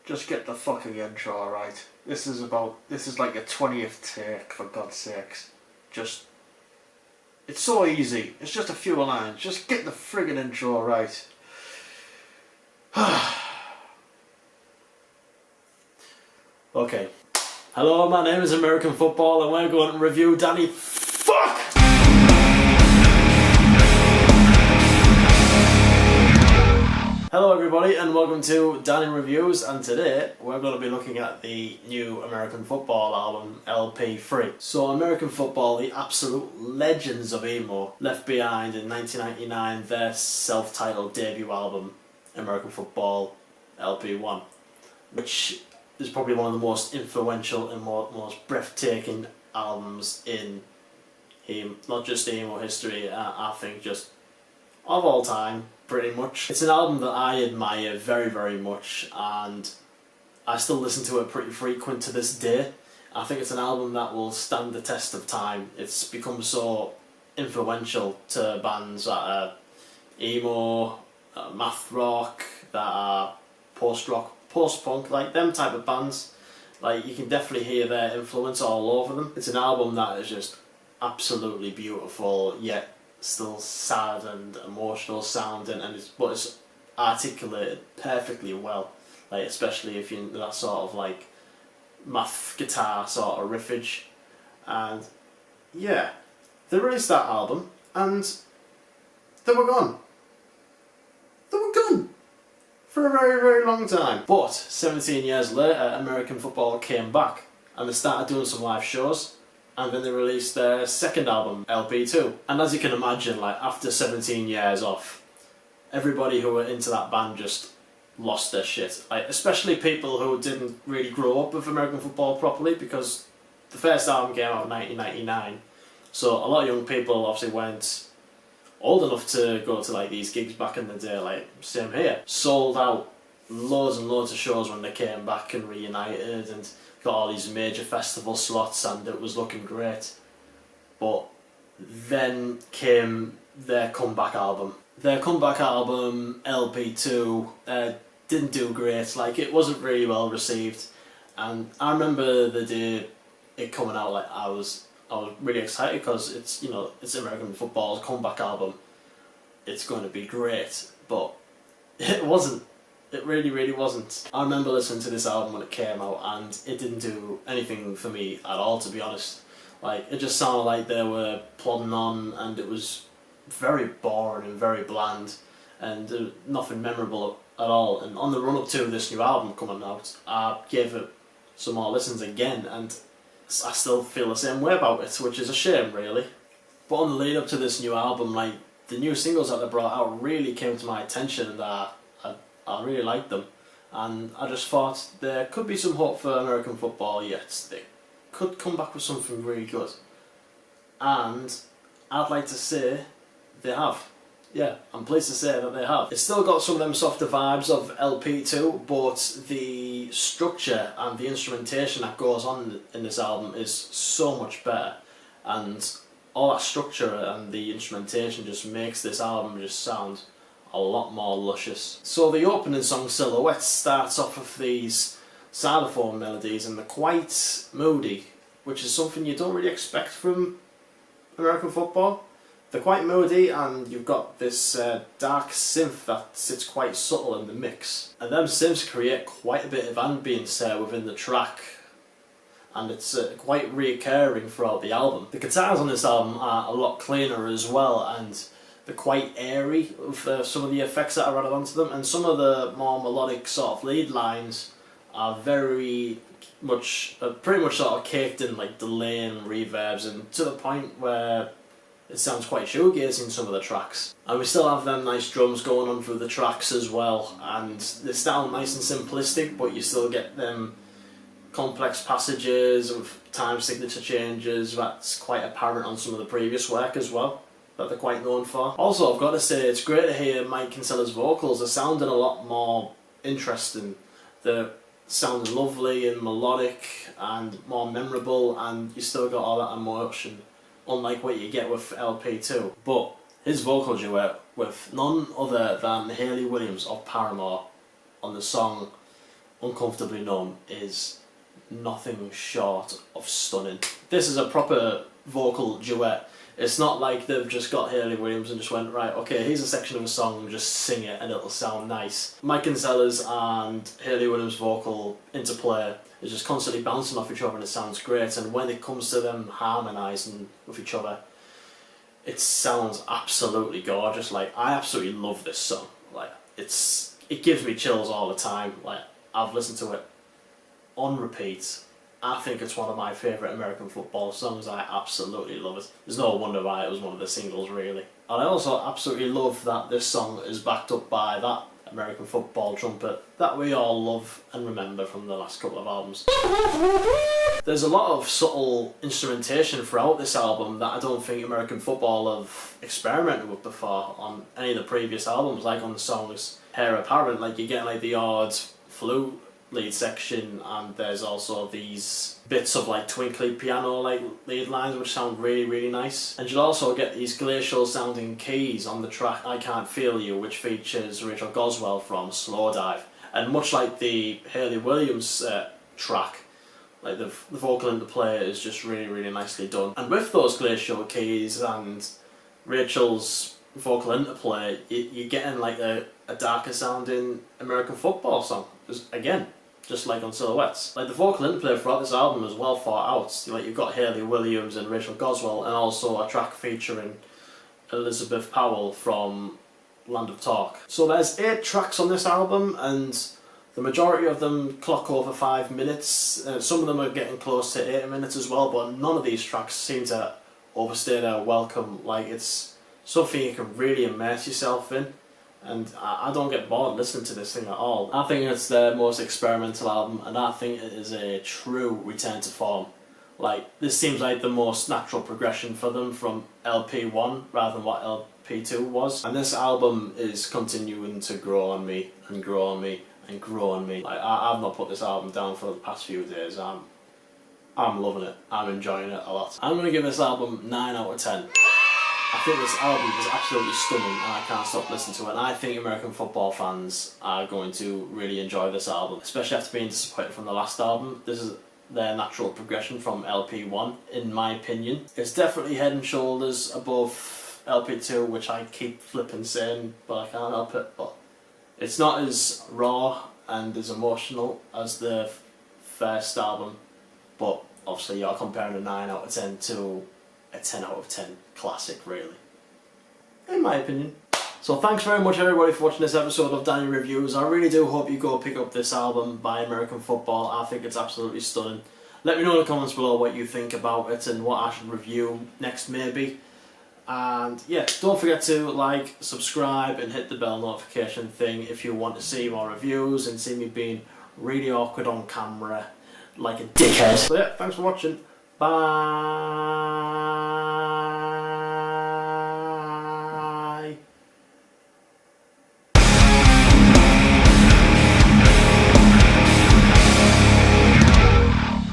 Just get the fucking intro right. This is like a 20th take, for God's sakes. It's so easy. It's just a few lines. Just get the friggin' intro right. Okay. Hello, my name is American Football and we're going to review Danny Fuck! Hello everybody and welcome to Danny Reviews, and today we're going to be looking at the new American Football album, LP3. So American Football, the absolute legends of emo, left behind in 1999 their self-titled debut album, American Football LP1, which is probably one of the most influential and most breathtaking albums in not just emo history, I think just of all time, pretty much. It's an album that I admire very, very much, and I still listen to it pretty frequent to this day. I think it's an album that will stand the test of time. It's become so influential to bands that are emo, math rock, that are post-rock, post-punk, like them type of bands. Like, you can definitely hear their influence all over them. It's an album that is just absolutely beautiful, yet still sad and emotional sounding, but it's articulated perfectly well. Like, especially if you're into that sort of like math guitar sort of riffage. And yeah, they released that album and they were gone. They were gone for a very, very long time. But 17 years later, American Football came back and they started doing some live shows. And then they released their second album, LP2. And as you can imagine, like, after 17 years off, everybody who were into that band just lost their shit. Like, especially people who didn't really grow up with American football properly, because the first album came out in 1999. So a lot of young people obviously weren't old enough to go to like these gigs back in the day. Like, same here. Sold out loads and loads of shows when they came back and reunited, and got all these major festival slots, and it was looking great. But then came their comeback album. Their comeback album, LP2, didn't do great. Like, it wasn't really well received. And I remember the day it coming out, like, I was really excited because it's, you know, it's American Football's comeback album. It's going to be great, but it wasn't. It really, really wasn't. I remember listening to this album when it came out and it didn't do anything for me at all, to be honest. Like, it just sounded like they were plodding on and it was very boring and very bland and nothing memorable at all. And on the run-up to this new album coming out, I gave it some more listens again and I still feel the same way about it, which is a shame, really. But on the lead up to this new album, like, the new singles that they brought out really came to my attention, and I really liked them, and I just thought there could be some hope for American Football yet. They could come back with something really good, and I'd like to say they have. Yeah, I'm pleased to say that they have. It's still got some of them softer vibes of LP2, but the structure and the instrumentation that goes on in this album is so much better, and all that structure and the instrumentation just makes this album just sound a lot more luscious. So the opening song, Silhouette, starts off with these xylophone melodies and they're quite moody, which is something you don't really expect from American Football. They're quite moody, and you've got this dark synth that sits quite subtle in the mix. And them synths create quite a bit of ambience within the track, and it's quite reoccurring throughout the album. The guitars on this album are a lot cleaner as well, and they're quite airy with some of the effects that are added onto them, and some of the more melodic sort of lead lines are very much, pretty much sort of caked in like delay and reverbs, and to the point where it sounds quite shoegazy in some of the tracks. And we still have them nice drums going on through the tracks as well, and they sound nice and simplistic, but you still get them complex passages with time signature changes that's quite apparent on some of the previous work as well, that they're quite known for. Also, I've got to say, it's great to hear Mike Kinsella's vocals. They're sounding a lot more interesting. They're sounding lovely and melodic and more memorable, and you still got all that emotion, unlike what you get with LP2. But his vocal duet with none other than Hayley Williams of Paramore on the song Uncomfortably Numb is nothing short of stunning. This is a proper vocal duet. It's not like they've just got Hayley Williams and just went, right, okay, here's a section of a song, just sing it and it'll sound nice. Mike Kinsella's and Hayley Williams' vocal interplay is just constantly bouncing off each other and it sounds great, and when it comes to them harmonising with each other, it sounds absolutely gorgeous. Like, I absolutely love this song. Like, it gives me chills all the time. Like, I've listened to it on repeat. I think it's one of my favourite American football songs. I absolutely love it. There's no wonder why it was one of the singles, really. And I also absolutely love that this song is backed up by that American football trumpet that we all love and remember from the last couple of albums. There's a lot of subtle instrumentation throughout this album that I don't think American football have experimented with before on any of the previous albums. Like on the songs Hair Apparent, like you get like the odd flute lead section, and there's also these bits of like twinkly piano like lead lines which sound really, really nice. And you'll also get these glacial sounding keys on the track I Can't Feel You, which features Rachel Goswell from Slow Dive. And much like the Hayley Williams track, like the vocal interplay is just really, really nicely done. And with those glacial keys and Rachel's vocal interplay, you're getting like a darker sounding American football song. Again, just like on Silhouettes. Like the vocal interplay throughout this album is well thought out. Like you've got Hayley Williams and Rachel Goswell, and also a track featuring Elizabeth Powell from Land of Talk. So there's 8 tracks on this album, and the majority of them clock over 5 minutes. Some of them are getting close to 8 minutes as well, but none of these tracks seem to overstay their welcome. Like it's something you can really immerse yourself in. And I don't get bored listening to this thing at all. I think it's their most experimental album, and I think it is a true return to form. Like, this seems like the most natural progression for them from LP1 rather than what LP2 was. And this album is continuing to grow on me and grow on me and grow on me. Like, I've not put this album down for the past few days. I'm loving it. I'm enjoying it a lot. I'm going to give this album 9 out of 10. I think this album is absolutely stunning and I can't stop listening to it, and I think American football fans are going to really enjoy this album, especially after being disappointed from the last album. This is their natural progression from LP1, in my opinion. It's definitely head and shoulders above LP2, which I keep flipping saying, but I can't help it. But it's not as raw and as emotional as the first album, but obviously you're comparing a 9 out of 10 to a 10 out of 10 classic, really, in my opinion. So thanks very much everybody for watching this episode of Danny Reviews. I really do hope you go pick up this album by American Football. I think it's absolutely stunning. Let me know in the comments below what you think about it and what I should review next maybe. And yeah, don't forget to like, subscribe and hit the bell notification thing if you want to see more reviews and see me being really awkward on camera like a dickhead. So yeah, thanks for watching. Bye.